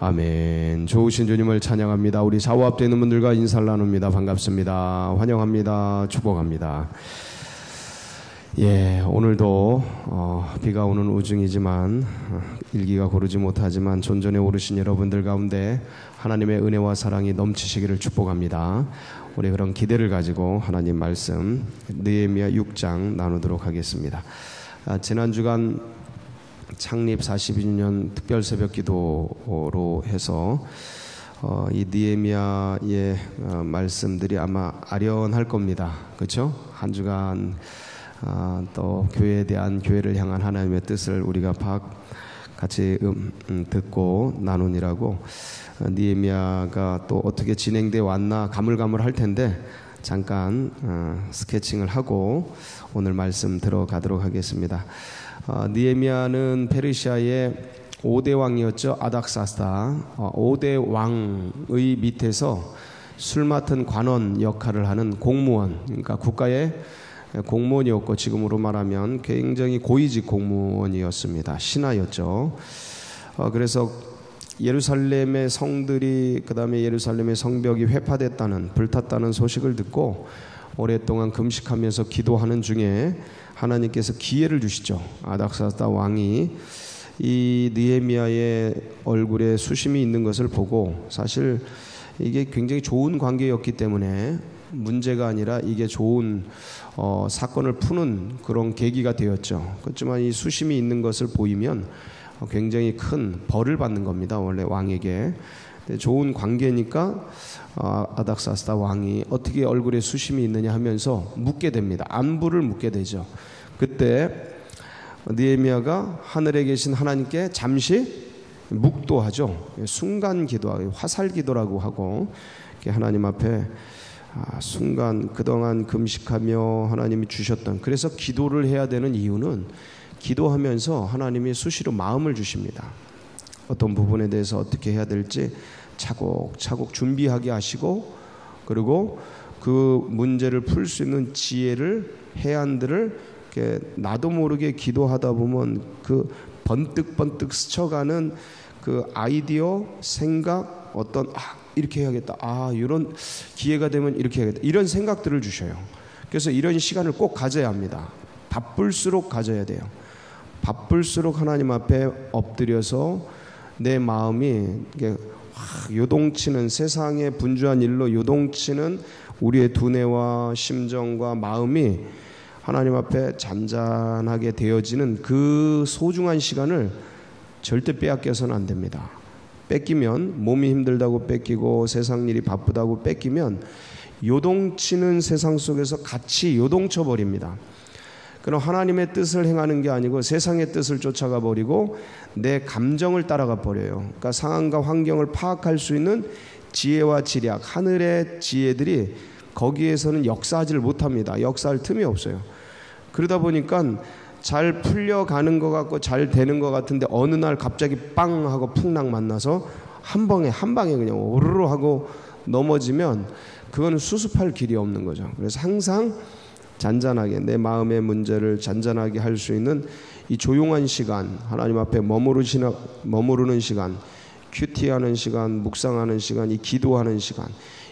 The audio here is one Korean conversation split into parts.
아멘. 좋으신 주님을 찬양합니다. 우리 좌우 앞에 있는 분들과 인사를 나눕니다. 반갑습니다. 환영합니다. 축복합니다. 오늘도 비가 오는 우중이지만 일기가 고르지 못하지만 존전에 오르신 여러분들 가운데 하나님의 은혜와 사랑이 넘치시기를 축복합니다. 우리 그런 기대를 가지고 하나님 말씀 느헤미야 6장 나누도록 하겠습니다. 지난 주간 창립 42주년 특별 새벽 기도로 해서 이 느헤미야의 말씀들이 아마 아련할 겁니다. 그렇죠? 한 주간 또 교회에 대한, 교회를 향한 하나님의 뜻을 우리가 같이 듣고 나누니라고 느헤미야가 또 어떻게 진행되어 왔나 가물가물할 텐데 잠깐 스케칭을 하고 오늘 말씀 들어가도록 하겠습니다. 느헤미야는 페르시아의 5대 왕이었죠. 아닥사스다. 5대 왕의 밑에서 술 맡은 관원 역할을 하는 공무원, 그러니까 국가의 공무원이었고 지금으로 말하면 굉장히 고위직 공무원이었습니다. 신하였죠. 그래서 예루살렘의 성들이, 그 다음에 예루살렘의 성벽이 회파됐다는, 불탔다는 소식을 듣고 오랫동안 금식하면서 기도하는 중에 하나님께서 기회를 주시죠. 아닥사스다 왕이 이 느헤미야의 얼굴에 수심이 있는 것을 보고, 사실 이게 굉장히 좋은 관계였기 때문에 문제가 아니라 이게 좋은 사건을 푸는 그런 계기가 되었죠. 그렇지만 이 수심이 있는 것을 보이면 굉장히 큰 벌을 받는 겁니다. 원래 왕에게. 좋은 관계니까 아닥사스다 왕이 어떻게 얼굴에 수심이 있느냐 하면서 묻게 됩니다. 안부를 묻게 되죠. 그때 느헤미야가 하늘에 계신 하나님께 잠시 묵도하죠. 순간 기도, 화살 기도라고 하고 하나님 앞에 순간 그동안 금식하며 하나님이 주셨던, 그래서 기도를 해야 되는 이유는 기도하면서 하나님이 수시로 마음을 주십니다. 어떤 부분에 대해서 어떻게 해야 될지 차곡차곡 준비하게 하시고, 그리고 그 문제를 풀 수 있는 지혜를, 해안들을 이렇게 나도 모르게 기도하다 보면 그 번뜩번뜩 스쳐가는 그 아이디어, 생각, 어떤 이렇게 해야겠다, 이런 기회가 되면 이렇게 해야겠다, 이런 생각들을 주셔요. 그래서 이런 시간을 꼭 가져야 합니다. 바쁠수록 가져야 돼요. 바쁠수록 하나님 앞에 엎드려서 내 마음이 요동치는, 세상의 분주한 일로 요동치는 우리의 두뇌와 심정과 마음이 하나님 앞에 잔잔하게 되어지는 그 소중한 시간을 절대 빼앗겨서는 안 됩니다. 뺏기면, 몸이 힘들다고 뺏기고 세상 일이 바쁘다고 뺏기면 요동치는 세상 속에서 같이 요동쳐 버립니다. 그럼 하나님의 뜻을 행하는 게 아니고 세상의 뜻을 쫓아가 버리고 내 감정을 따라가 버려요. 그러니까 상황과 환경을 파악할 수 있는 지혜와 지략, 하늘의 지혜들이 거기에서는 역사하지를 못합니다. 역사할 틈이 없어요. 그러다 보니까 잘 풀려가는 것 같고 잘 되는 것 같은데 어느 날 갑자기 빵 하고 풍랑 만나서 한 방에 그냥 오르르 하고 넘어지면 그거는 수습할 길이 없는 거죠. 그래서 항상 잔잔하게 내 마음의 문제를 잔잔하게 할 수 있는 이 조용한 시간, 하나님 앞에 머무르는 시간, 큐티하는 시간, 묵상하는 시간, 이 기도하는 시간,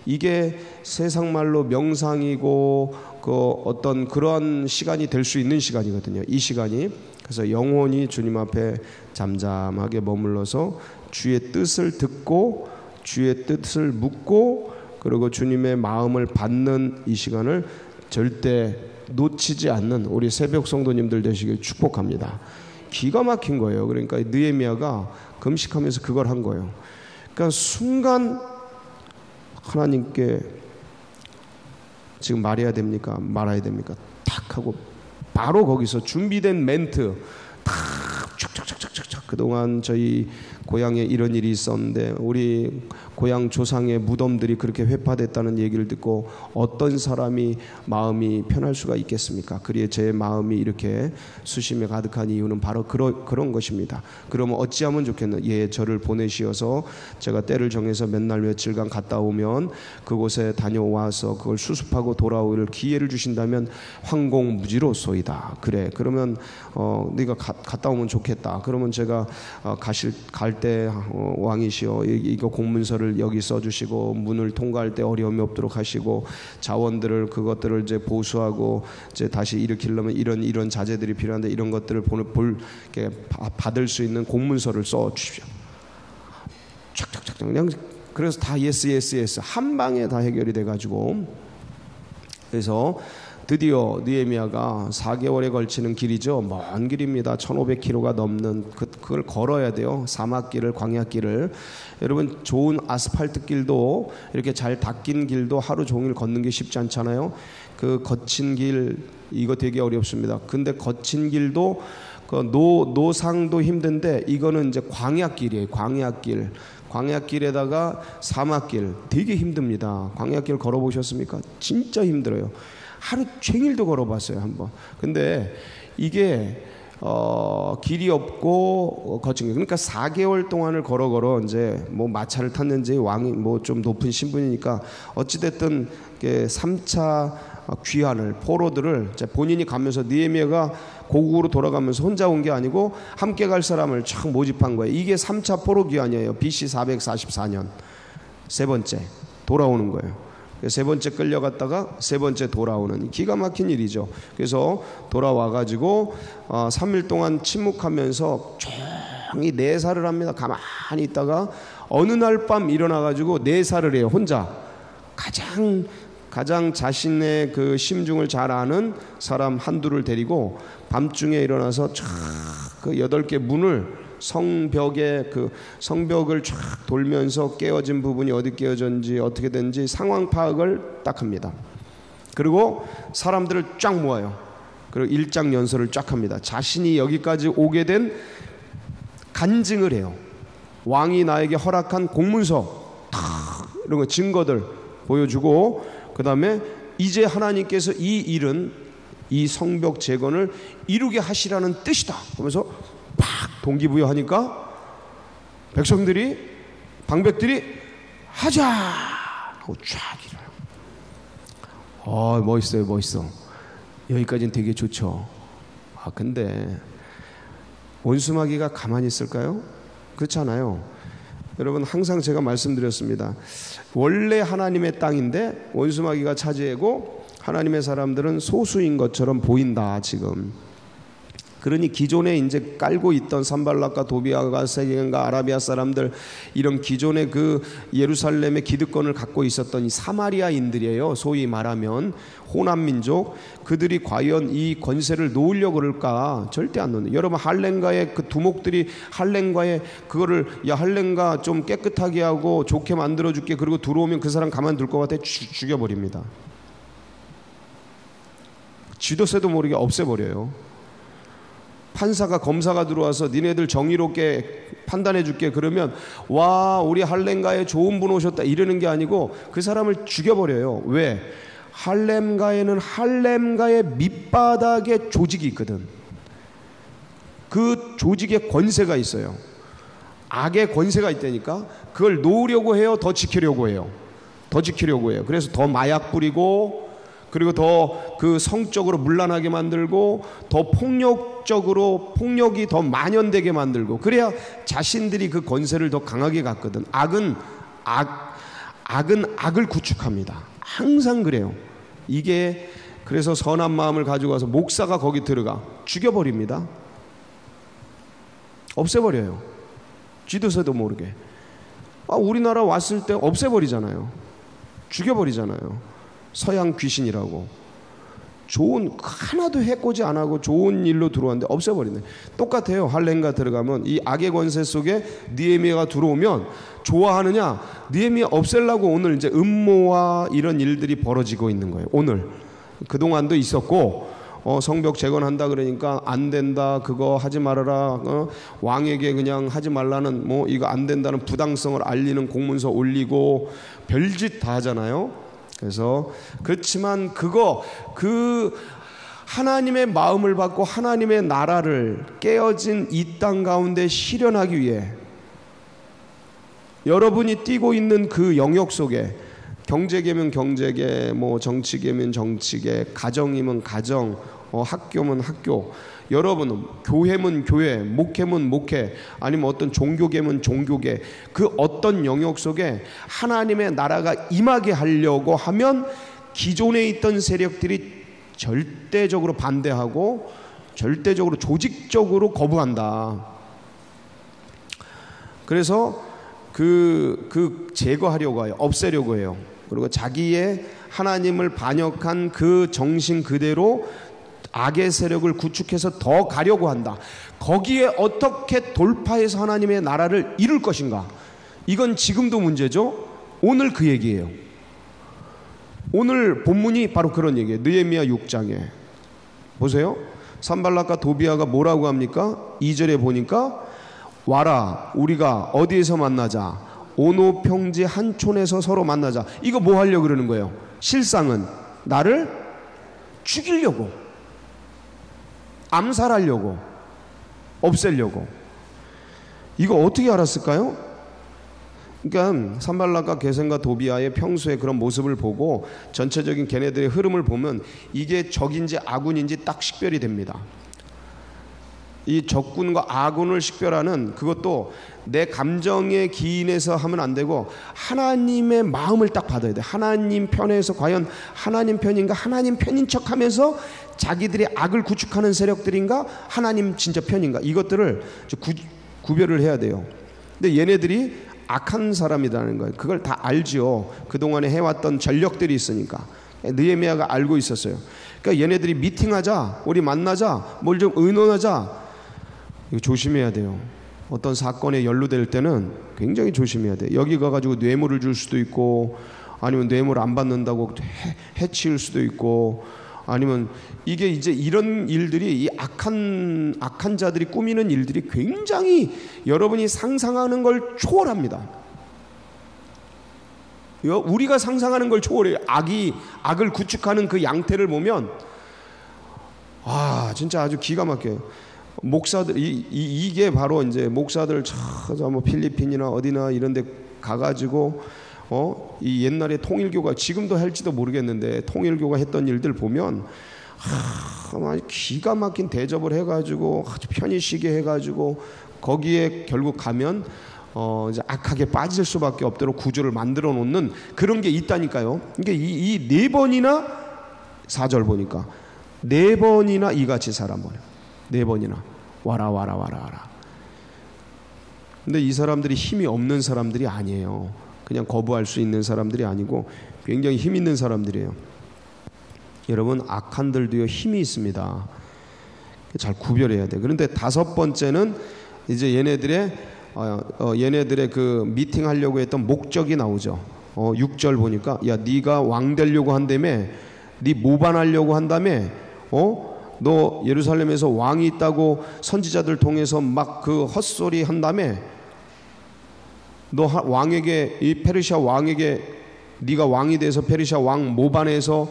이게 세상 말로 명상이고 그 어떤 그런 시간이 될 수 있는 시간이거든요. 이 시간이. 그래서 영혼이 주님 앞에 잠잠하게 머물러서 주의 뜻을 듣고 주의 뜻을 묻고 그리고 주님의 마음을 받는 이 시간을 절대 놓치지 않는 우리 새벽 성도님들 되시길 축복합니다. 기가 막힌 거예요. 그러니까 느헤미야가 금식하면서 그걸 한 거예요. 그러니까 순간 하나님께 지금 말해야 됩니까? 말아야 됩니까? 탁 하고 바로 거기서 준비된 멘트 탁 촥촥촥촥촥, 그동안 저희 고향에 이런 일이 있었는데 우리 고향 조상의 무덤들이 그렇게 회파됐다는 얘기를 듣고 어떤 사람이 마음이 편할 수가 있겠습니까? 그리에 제 마음이 이렇게 수심에 가득한 이유는 바로 그런 것입니다. 그러면 어찌하면 좋겠나? 저를 보내시어서 제가 때를 정해서 몇 날 며칠간 갔다 오면 그곳에 다녀와서 그걸 수습하고 돌아올 기회를 주신다면 황공무지로소이다. 그래, 그러면 네가 갔다 오면 좋겠다. 그러면 제가 갈 갈 때 왕이시여 이거 공문서를 여기 써주시고 문을 통과할 때 어려움이 없도록 하시고 자원들을 그것들을 이제 보수하고 이제 다시 일으키려면 이런 자재들이 필요한데 이런 것들을 받을 수 있는 공문서를 써 주십시오. 촥촥촥 그냥 그래서 다 예스 한 방에 다 해결이 돼가지고 그래서 드디어 느헤미야가 4개월에 걸치는 길이죠. 먼 길입니다. 1500km가 넘는 그걸 걸어야 돼요. 사막길을 광야길을. 여러분 좋은 아스팔트 길도 이렇게 잘 닦인 길도 하루 종일 걷는 게 쉽지 않잖아요. 그 거친 길 이거 되게 어렵습니다. 근데 거친 길도 그 노상도 힘든데 이거는 이제 광야길이에요. 광야길에다가 사막길 되게 힘듭니다. 광야길 걸어보셨습니까? 진짜 힘들어요. 하루 종일도 걸어봤어요 한번. 근데 이게 길이 없고 거친 게 그러니까 4개월 동안을 걸어 이제 뭐 마차를 탔는지 왕이 뭐 좀 높은 신분이니까 어찌됐든 3차 귀환을 포로들을 본인이 가면서 느헤미야가 고국으로 돌아가면서 혼자 온 게 아니고 함께 갈 사람을 쫙 모집한 거예요. 이게 3차 포로 귀환이에요. BC 444년 세 번째 돌아오는 거예요. 세 번째 끌려갔다가 세 번째 돌아오는 기가 막힌 일이죠. 그래서 돌아와가지고 3일 동안 침묵하면서 조용히 내사를 합니다. 가만히 있다가 어느 날 밤 일어나가지고 내사를 해요. 혼자 가장 자신의 그 심중을 잘 아는 사람 한두를 데리고 밤중에 일어나서 그 8개 문을 성벽의 그 성벽을 쫙 돌면서 깨어진 부분이 어디 깨어졌는지 어떻게 된지 상황 파악을 딱 합니다. 그리고 사람들을 쫙 모아요. 그리고 일장연설을 쫙 합니다. 자신이 여기까지 오게 된 간증을 해요. 왕이 나에게 허락한 공문서 이런 거 증거들 보여주고 그 다음에 이제 하나님께서 이 일은 이 성벽 재건을 이루게 하시라는 뜻이다 그러면서 팍 동기부여하니까 백성들이 방백들이 하자 하고 쫙 일어나요. 멋있어. 여기까지는 되게 좋죠. 근데 원수마귀가 가만히 있을까요? 그렇잖아요. 여러분 항상 제가 말씀드렸습니다. 원래 하나님의 땅인데 원수마귀가 차지하고 하나님의 사람들은 소수인 것처럼 보인다 지금. 그러니 기존에 이제 깔고 있던 산발락과 도비아가 세겜과 아라비아 사람들 이런 기존의 그 예루살렘의 기득권을 갖고 있었던 이 사마리아인들이에요. 소위 말하면 호남 민족. 그들이 과연 이 권세를 놓으려고 그럴까? 절대 안 놓는. 여러분 할렘가의 그 두목들이 할렘가의 그거를 야 할렘가 좀 깨끗하게 하고 좋게 만들어 줄게. 그리고 들어오면 그 사람 가만둘 것 같아 죽여버립니다. 쥐도 새도 모르게 없애버려요. 판사가 검사가 들어와서 니네들 정의롭게 판단해 줄게 그러면 와 우리 할렘가에 좋은 분 오셨다 이러는 게 아니고 그 사람을 죽여버려요. 왜? 할렘가에는 할렘가의 밑바닥에 조직이 있거든. 그 조직에 권세가 있어요. 악의 권세가 있다니까. 그걸 놓으려고 해요? 더 지키려고 해요? 더 지키려고 해요. 그래서 더 마약 뿌리고 그리고 더 그 성적으로 문란하게 만들고 더 폭력적으로 폭력이 더 만연되게 만들고 그래야 자신들이 그 권세를 더 강하게 갖거든. 악은 악을 구축합니다. 항상 그래요. 이게 그래서 선한 마음을 가지고 와서 목사가 거기 들어가 죽여버립니다. 없애버려요. 쥐도 새도 모르게. 우리나라 왔을 때 없애버리잖아요. 죽여버리잖아요. 서양 귀신이라고. 하나도 해코지 안 하고 좋은 일로 들어왔는데 없애버리네. 똑같아요. 할렘가 들어가면 이 악의 권세 속에 느헤미야가 들어오면 좋아하느냐? 느헤미야 없애려고 오늘 이제 음모와 이런 일들이 벌어지고 있는 거예요. 오늘. 그동안도 있었고 성벽 재건한다 그러니까 안 된다 그거 하지 말아라 왕에게 그냥 하지 말라는 뭐 이거 안 된다는 부당성을 알리는 공문서 올리고 별짓 다 하잖아요. 그래서 그렇지만 그 하나님의 마음을 받고 하나님의 나라를 깨어진 이 땅 가운데 실현하기 위해 여러분이 뛰고 있는 그 영역 속에 경제계면 경제계, 뭐 정치계면 정치계, 가정이면 가정, 학교면 학교. 여러분, 교회면 교회, 목회면 목회, 아니면 어떤 종교계면 종교계, 그 어떤 영역 속에 하나님의 나라가 임하게 하려고 하면 기존에 있던 세력들이 절대적으로 반대하고 절대적으로 조직적으로 거부한다. 그래서 그 제거하려고 해요. 없애려고 해요. 그리고 자기의 하나님을 반역한 그 정신 그대로 악의 세력을 구축해서 더 가려고 한다. 거기에 어떻게 돌파해서 하나님의 나라를 이룰 것인가? 이건 지금도 문제죠. 오늘 그 얘기예요. 오늘 본문이 바로 그런 얘기예요. 느헤미야 6장에 보세요. 산발락과 도비아가 뭐라고 합니까? 2절에 보니까 와라, 우리가 어디에서 만나자? 오노 평지 한촌에서 서로 만나자. 이거 뭐 하려고 그러는 거예요? 실상은 나를 죽이려고, 암살하려고, 없애려고. 이거 어떻게 알았을까요? 그러니까 산발락과 게셈과 도비아의 평소의 그런 모습을 보고 전체적인 걔네들의 흐름을 보면 이게 적인지 아군인지 딱 식별이 됩니다. 이 적군과 아군을 식별하는 그것도 내 감정에 기인해서 하면 안 되고 하나님의 마음을 딱 받아야 돼. 하나님 편에서 과연 하나님 편인가, 하나님 편인 척하면서 자기들이 악을 구축하는 세력들인가, 하나님 진짜 편인가, 이것들을 구별을 해야 돼요. 근데 얘네들이 악한 사람이라는 거예요. 그걸 다 알지요. 그동안에 해왔던 전력들이 있으니까. 느헤미야가 알고 있었어요. 그러니까 얘네들이 미팅하자, 우리 만나자, 뭘 좀 의논하자, 이거 조심해야 돼요. 어떤 사건에 연루될 때는 굉장히 조심해야 돼요. 여기 가가지고 뇌물을 줄 수도 있고, 아니면 뇌물 안 받는다고 해치울 수도 있고, 아니면 이게 이제 이런 일들이, 이 악한 자들이 꾸미는 일들이 굉장히 여러분이 상상하는 걸 초월합니다. 우리가 상상하는 걸 초월해요. 악을 구축하는 그 양태를 보면 진짜 아주 기가 막혀요. 목사들, 이게 바로 이제 목사들 뭐 필리핀이나 어디나 이런 데 가가지고 이 옛날에 통일교가, 지금도 할지도 모르겠는데 통일교가 했던 일들 보면 기가 막힌 대접을 해가지고 아주 편히 쉬게 해가지고 거기에 결국 가면 이제 악하게 빠질 수밖에 없도록 구조를 만들어 놓는 그런 게 있다니까요. 그러니까 이 네 번이나 4절 보니까 4번이나 이같이 사람 보내요. 4번이나 와라. 근데 이 사람들이 힘이 없는 사람들이 아니에요. 그냥 거부할 수 있는 사람들이 아니고 굉장히 힘 있는 사람들이에요. 여러분, 악한들도요 힘이 있습니다. 잘 구별해야 돼요. 그런데 5번째는 이제 얘네들의 그 미팅하려고 했던 목적이 나오죠. 6절 보니까 야, 네가 왕 되려고 한다며, 네 모반하려고 한다며, 너 예루살렘에서 왕이 있다고 선지자들 통해서 막 그 헛소리 한다며, 너 왕에게, 이 페르시아 왕에게 네가 왕이 돼서 페르시아 왕 모반해서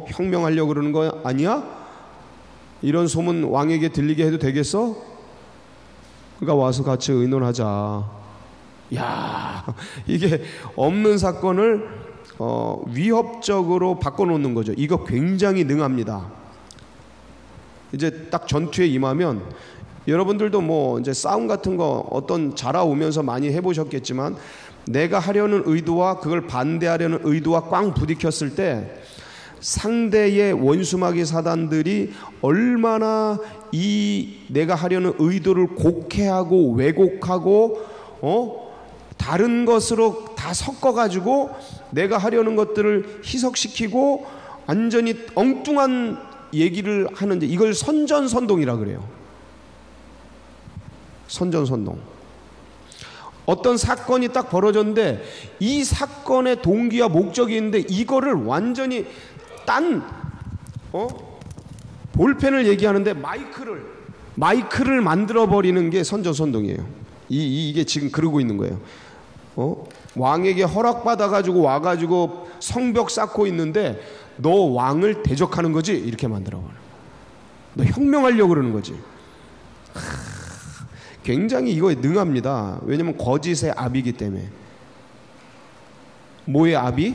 혁명하려고 그러는 거 아니야? 이런 소문 왕에게 들리게 해도 되겠어? 그러니까 와서 같이 의논하자. 야, 이게 없는 사건을 위협적으로 바꿔놓는 거죠. 이거 굉장히 능합니다. 이제 딱 전투에 임하면 여러분들도 뭐 이제 싸움 같은 거 어떤 자라오면서 많이 해보셨겠지만, 내가 하려는 의도와 그걸 반대하려는 의도와 꽝 부딪혔을 때 상대의 원수마귀 사단들이 얼마나 이 내가 하려는 의도를 곡해하고 왜곡하고 다른 것으로 다 섞어가지고 내가 하려는 것들을 희석시키고 완전히 엉뚱한 얘기를 하는데, 이걸 선전선동이라 그래요. 선전선동. 어떤 사건이 딱 벌어졌는데 이 사건의 동기와 목적이 있는데 이거를 완전히 딴 볼펜을 얘기하는데 마이크를 만들어버리는 게 선전선동이에요. 이게 지금 그러고 있는 거예요. 왕에게 허락받아가지고 와가지고 성벽 쌓고 있는데 너 왕을 대적하는 거지? 이렇게 만들어버려. 너 혁명하려고 그러는 거지. 굉장히 이거에 능합니다. 왜냐하면 거짓의 압이기 때문에. 뭐의 압이?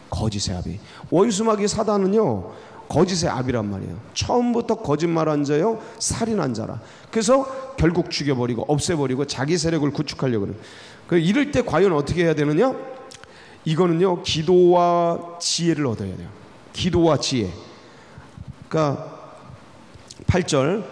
거짓의 아비. 원수마귀 사단은요, 거짓의 아비란 말이에요. 처음부터 거짓말한 자요, 살인한 자라. 그래서 결국 죽여버리고 없애버리고 자기 세력을 구축하려고 그래요. 이럴 때 과연 어떻게 해야 되느냐? 이거는요, 기도와 지혜를 얻어야 돼요. 기도와 지혜. 그러니까 8절,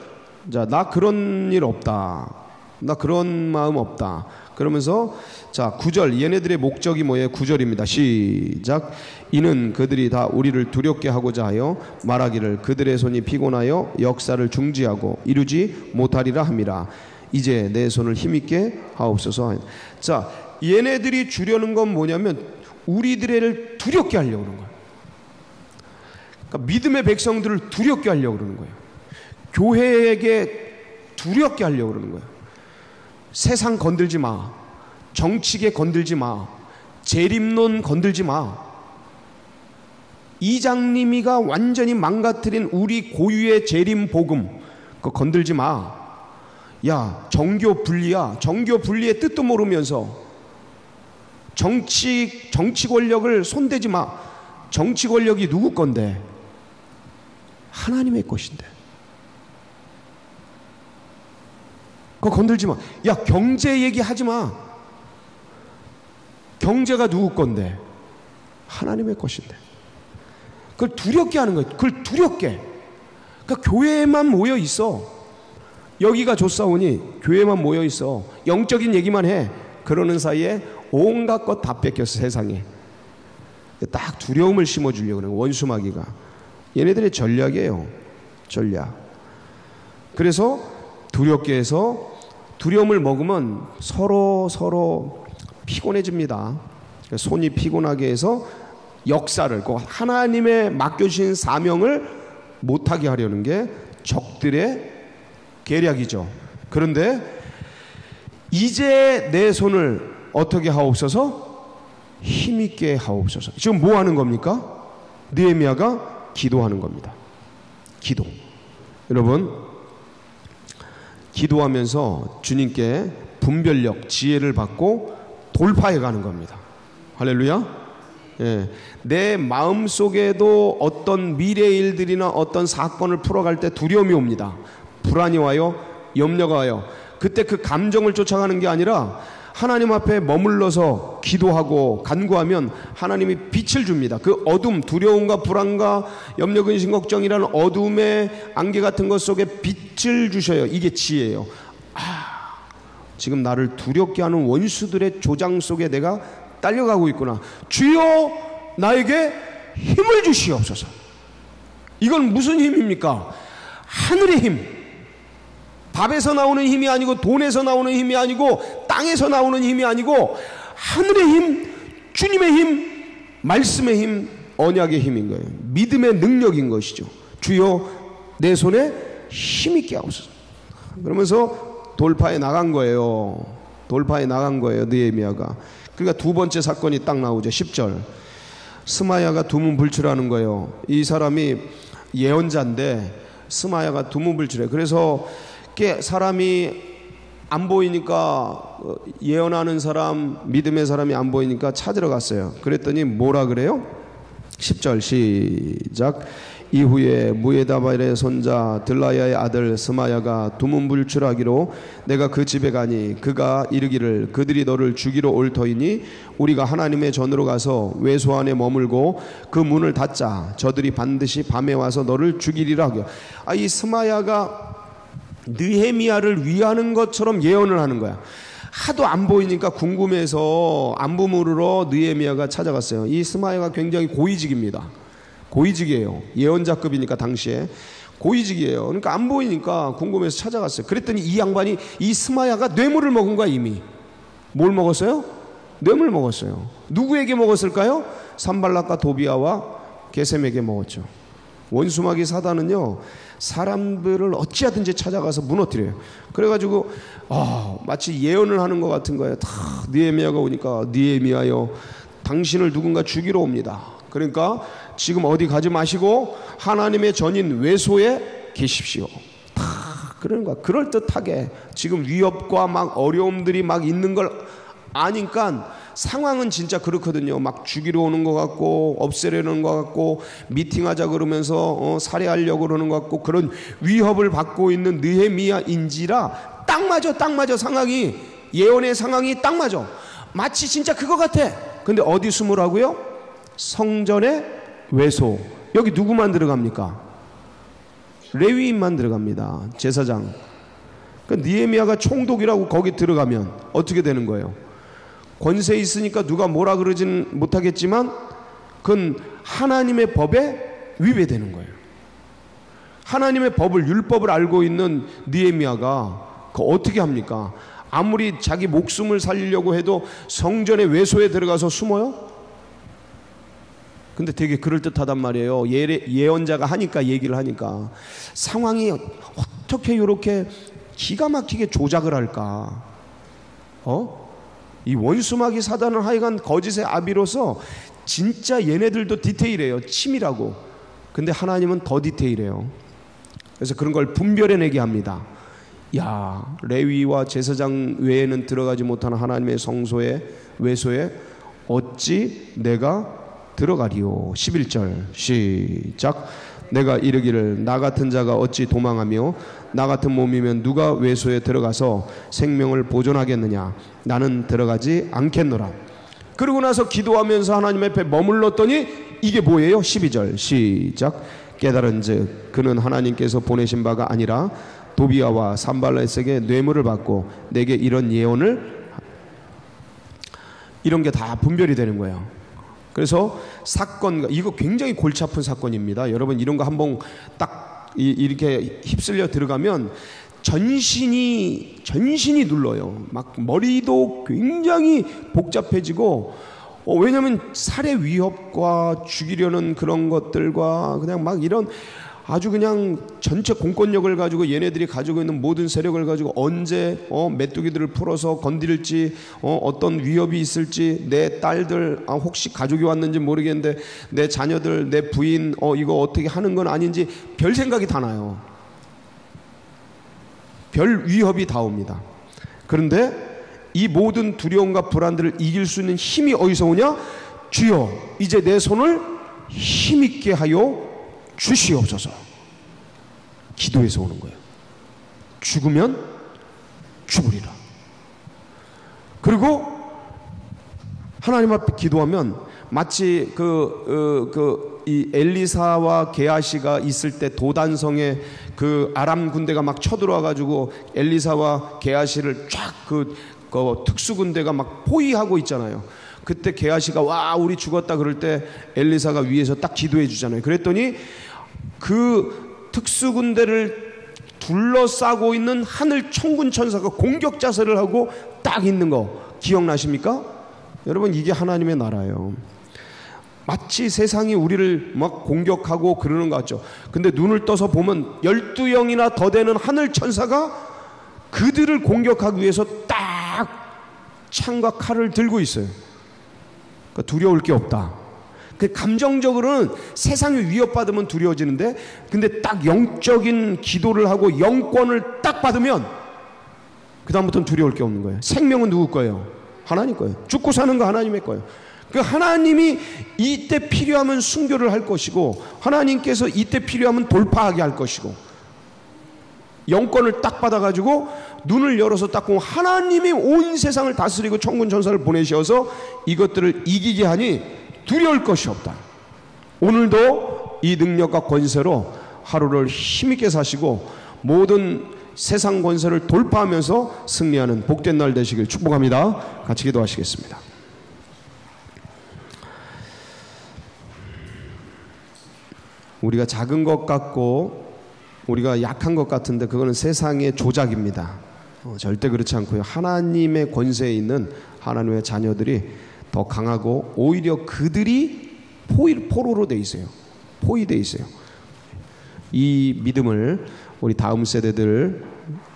자, 나 그런 일 없다, 나 그런 마음 없다. 그러면서 자, 9절, 얘네들의 목적이 뭐예요? 9절입니다. 시작. 이는 그들이 다 우리를 두렵게 하고자 하여 말하기를 그들의 손이 피곤하여 역사를 중지하고 이루지 못하리라 함이라. 이제 내 손을 힘있게 하옵소서. 자, 얘네들이 주려는 건 뭐냐면 우리들을 두렵게 하려고 그러는 거예요. 그러니까 믿음의 백성들을 두렵게 하려고 그러는 거예요. 교회에게 두렵게 하려고 그러는 거예요. 세상 건들지 마, 정치계 건들지 마, 재림론 건들지 마. 이장님이가 완전히 망가뜨린 우리 고유의 재림 복음 그거 건들지 마. 야, 정교 분리야. 정교 분리의 뜻도 모르면서 정치 권력을 손대지 마. 정치 권력이 누구 건데? 하나님의 것인데. 그거 건들지 마. 야, 경제 얘기하지 마. 경제가 누구 건데? 하나님의 것인데. 그걸 두렵게 하는 거예요. 그걸 두렵게. 그러니까 교회에만 모여 있어. 여기가 좋사오니 교회만 모여 있어. 영적인 얘기만 해. 그러는 사이에 온갖 것 다 뺏겼어, 세상에. 딱 두려움을 심어주려고 그래요, 원수마귀가. 얘네들의 전략이에요, 전략. 그래서 두렵게 해서 두려움을 먹으면 서로 피곤해집니다. 손이 피곤하게 해서 역사를, 하나님의 맡겨주신 사명을 못하게 하려는 게 적들의 계략이죠. 그런데 이제 내 손을 어떻게 하옵소서? 힘있게 하옵소서. 지금 뭐 하는 겁니까? 느헤미야가 기도하는 겁니다. 기도. 여러분, 기도하면서 주님께 분별력, 지혜를 받고 돌파해 가는 겁니다. 할렐루야. 예. 내 마음속에도 어떤 미래의 일들이나 어떤 사건을 풀어갈 때 두려움이 옵니다. 불안이 와요. 염려가 와요. 그때 그 감정을 쫓아가는 게 아니라 하나님 앞에 머물러서 기도하고 간구하면 하나님이 빛을 줍니다. 그 어둠, 두려움과 불안과 염려, 근심, 걱정이라는 어둠의 안개 같은 것 속에 빛을 주셔요. 이게 지혜예요. 지금 나를 두렵게 하는 원수들의 조장 속에 내가 딸려가고 있구나. 주여 나에게 힘을 주시옵소서. 이건 무슨 힘입니까? 하늘의 힘. 밥에서 나오는 힘이 아니고 돈에서 나오는 힘이 아니고 땅에서 나오는 힘이 아니고 하늘의 힘, 주님의 힘, 말씀의 힘, 언약의 힘인 거예요. 믿음의 능력인 것이죠. 주여 내 손에 힘있게 하옵소서. 그러면서 돌파해 나간 거예요. 돌파해 나간 거예요, 느헤미야가. 그러니까 두 번째 사건이 딱 나오죠. 10절. 스마야가 두문불출하는 거예요. 이 사람이 예언자인데 스마야가 두문불출해. 그래서 사람이 안 보이니까, 예언하는 사람, 믿음의 사람이 안 보이니까 찾으러 갔어요. 그랬더니 뭐라 그래요? 10절 시작. 이후에 무에다발의 손자 들라야의 아들 스마야가 두문불출하기로 내가 그 집에 가니 그가 이르기를 그들이 너를 죽이러 올 터이니 우리가 하나님의 전으로 가서 외소 안에 머물고 그 문을 닫자. 저들이 반드시 밤에 와서 너를 죽이리라 하고. 이 스마야가 느헤미야를 위하는 것처럼 예언을 하는 거야. 하도 안 보이니까 궁금해서 안부 물으러 느헤미야가 찾아갔어요. 이 스마야가 굉장히 고위직입니다. 고위직이에요. 예언자급이니까 당시에 고위직이에요. 그러니까 안 보이니까 궁금해서 찾아갔어요. 그랬더니 이 양반이, 이 스마야가 뇌물을 먹은 거야. 이미 뭘 먹었어요? 뇌물 먹었어요. 누구에게 먹었을까요? 산발락과 도비아와 게셈에게 먹었죠. 원수마귀 사단은요, 사람들을 어찌하든지 찾아가서 무너뜨려요. 그래가지고 마치 예언을 하는 것 같은 거예요. 다 느헤미야가 오니까 느헤미야여 당신을 누군가 죽이러 옵니다. 그러니까 지금 어디 가지 마시고 하나님의 전인 외소에 계십시오. 다 그러는 거야. 그럴듯하게 지금 위협과 막 어려움들이 막 있는 걸 아니까 상황은 진짜 그렇거든요. 막 죽이러 오는 것 같고 없애려는 것 같고 미팅하자 그러면서 살해하려고 그러는 것 같고 그런 위협을 받고 있는 느헤미야인지라 딱 맞아 상황이 예언의 상황이 딱 맞아. 마치 진짜 그거 같아. 근데 어디 숨으라고요? 성전의 외소. 여기 누구만 들어갑니까? 레위인만 들어갑니다. 제사장. 그러니까 느헤미야가 총독이라고 거기 들어가면 어떻게 되는 거예요? 권세 있으니까 누가 뭐라 그러진 못하겠지만 그건 하나님의 법에 위배되는 거예요. 하나님의 법을 율법을 알고 있는 느헤미야가 그거 어떻게 합니까? 아무리 자기 목숨을 살리려고 해도 성전의 외소에 들어가서 숨어요? 근데 되게 그럴듯하단 말이에요. 예언자가 하니까 얘기를 하니까 상황이 어떻게 이렇게 기가 막히게 조작을 할까? 이 원수마귀 사단은 하여간 거짓의 아비로서 진짜 얘네들도 디테일해요. 치밀하고. 근데 하나님은 더 디테일해요. 그래서 그런 걸 분별해내게 합니다. 야, 레위와 제사장 외에는 들어가지 못하는 하나님의 성소에 외소에 어찌 내가 들어가리요. 11절 시작. 내가 이르기를 나 같은 자가 어찌 도망하며 나 같은 몸이면 누가 외소에 들어가서 생명을 보존하겠느냐. 나는 들어가지 않겠노라. 그러고 나서 기도하면서 하나님 앞에 머물렀더니 이게 뭐예요? 12절 시작. 깨달은즉 그는 하나님께서 보내신 바가 아니라 도비아와 산발렛에게 뇌물을 받고 내게 이런 예언을, 이런 게 다 분별이 되는 거예요. 그래서 사건, 이거 굉장히 골치 아픈 사건입니다. 여러분 이런 거 한번 딱 이렇게 휩쓸려 들어가면 전신이 눌러요. 막 머리도 굉장히 복잡해지고, 왜냐하면 살해 위협과 죽이려는 그런 것들과 그냥 막 이런 아주 그냥 전체 공권력을 가지고 얘네들이 가지고 있는 모든 세력을 가지고 언제 메뚜기들을 풀어서 건드릴지, 어떤 위협이 있을지, 내 딸들 혹시 가족이 왔는지 모르겠는데 내 자녀들, 내 부인 이거 어떻게 하는 건 아닌지 별 생각이 다 나요. 별 위협이 다 옵니다. 그런데 이 모든 두려움과 불안들을 이길 수 있는 힘이 어디서 오냐? 주여 이제 내 손을 힘있게 하여 주시옵소서. 기도에서 오는 거예요. 죽으면 죽으리라. 그리고 하나님 앞에 기도하면 마치 이 엘리사와 게하시가 있을 때 도단성에 그 아람 군대가 막 쳐들어와 가지고 엘리사와 게하시를 쫙 그 특수 군대가 막 포위하고 있잖아요. 그때 게하시가 와 우리 죽었다 그럴 때 엘리사가 위에서 딱 기도해 주잖아요. 그랬더니 그 특수 군대를 둘러싸고 있는 하늘 천군 천사가 공격 자세를 하고 딱 있는 거 기억나십니까? 여러분 이게 하나님의 나라예요. 마치 세상이 우리를 막 공격하고 그러는 것 같죠. 근데 눈을 떠서 보면 12영이나 더 되는 하늘 천사가 그들을 공격하기 위해서 딱 창과 칼을 들고 있어요. 그러니까 두려울 게 없다. 감정적으로는 세상이 위협받으면 두려워지는데, 근데 딱 영적인 기도를 하고 영권을 딱 받으면 그 다음부터는 두려울 게 없는 거예요. 생명은 누구 거예요? 하나님 거예요. 죽고 사는 거 하나님의 거예요. 그 하나님이 이때 필요하면 순교를 할 것이고, 하나님께서 이때 필요하면 돌파하게 할 것이고, 영권을 딱 받아가지고 눈을 열어서 딱 보면 하나님이 온 세상을 다스리고 천군 천사를 보내셔서 이것들을 이기게 하니 두려울 것이 없다. 오늘도 이 능력과 권세로 하루를 힘있게 사시고 모든 세상 권세를 돌파하면서 승리하는 복된 날 되시길 축복합니다. 같이 기도하시겠습니다. 우리가 작은 것 같고 우리가 약한 것 같은데 그거는 세상의 조작입니다. 절대 그렇지 않고요. 하나님의 권세에 있는 하나님의 자녀들이 더 강하고 오히려 그들이 포로로 돼 있어요. 포위돼 있어요. 이 믿음을 우리 다음 세대들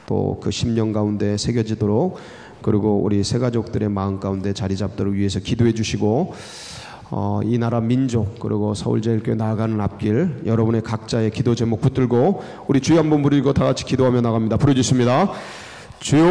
또 그 10년 가운데 새겨지도록, 그리고 우리 새가족들의 마음 가운데 자리 잡도록 위해서 기도해 주시고, 이 나라 민족 그리고 서울제일교회 나아가는 앞길 여러분의 각자의 기도 제목 붙들고 우리 주여 한번 부르고 다 같이 기도하며 나갑니다. 부르짖습니다. 주여